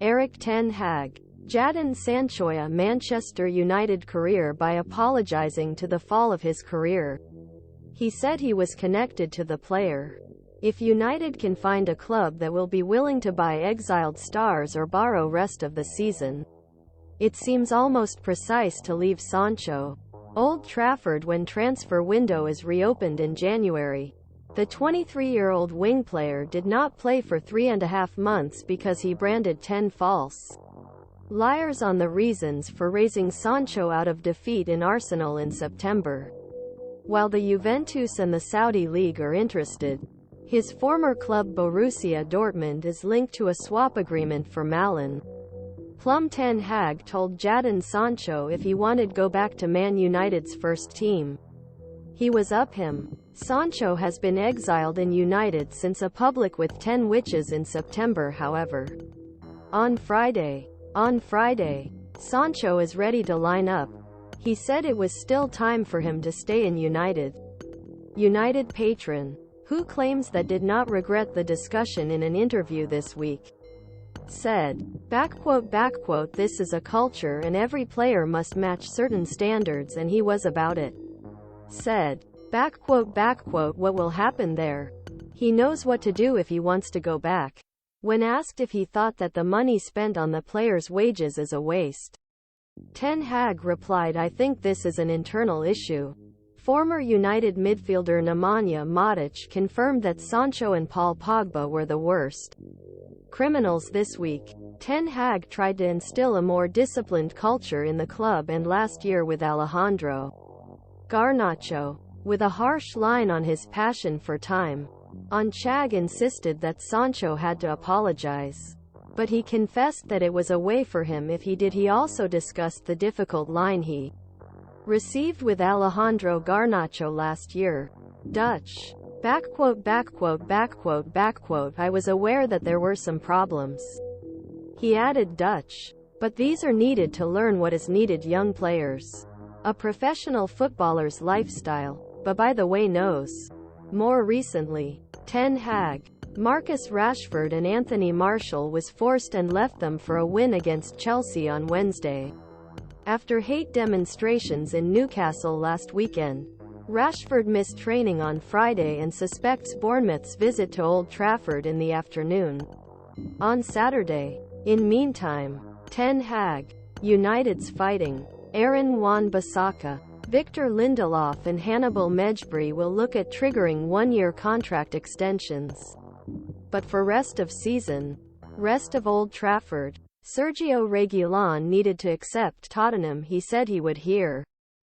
Erik Ten Hag. Jadon Sancho'ya Manchester United career by apologising to the fall of his career. He said he was connected to the player. If United can find a club that will be willing to buy exiled stars or borrow rest of the season, it seems almost precise to leave Sancho. Old Trafford when transfer window is reopened in January. The 23-year-old wing player did not play for 3.5 months because he branded 10 false liars on the reasons for raising Sancho out of defeat in Arsenal in September. While the Juventus and the Saudi League are interested, his former club Borussia Dortmund is linked to a swap agreement for Malen. Plum Ten Hag told Jadon Sancho if he wanted go back to Man United's first team, he was up him. Sancho has been exiled in United since a public with 10 witches in September. However, on Friday, Sancho is ready to line up. He said it was still time for him to stay in United. United Patron, who claims that did not regret the discussion in an interview this week, said, "This is a culture and every player must match certain standards and he was about it." Said, "What will happen there? He knows what to do if he wants to go back." When asked if he thought that the money spent on the players' wages is a waste, Ten Hag replied, "I think this is an internal issue." Former United midfielder Nemanja Matic confirmed that Sancho and Paul Pogba were the worst criminals this week. Ten Hag tried to instill a more disciplined culture in the club and last year with Alejandro Garnacho, with a harsh line on his passion for time. On Chag insisted that Sancho had to apologize, but he confessed that it was a way for him if he did. He also discussed the difficult line he received with Alejandro Garnacho last year. Dutch. "I was aware that there were some problems." He added Dutch. "But these are needed to learn what is needed young players. A professional footballer's lifestyle. But by the way knows." More recently, Ten Hag. Marcus Rashford and Anthony Martial was forced and left them for a win against Chelsea on Wednesday. After hate demonstrations in Newcastle last weekend, Rashford missed training on Friday and suspects Bournemouth's visit to Old Trafford in the afternoon on Saturday. In meantime, Ten Hag. United's fighting Aaron Wan-Bissaka, Victor Lindelof and Hannibal Mejbri will look at triggering one-year contract extensions. But for rest of Old Trafford, Sergio Reguilon needed to accept Tottenham. He said he would hear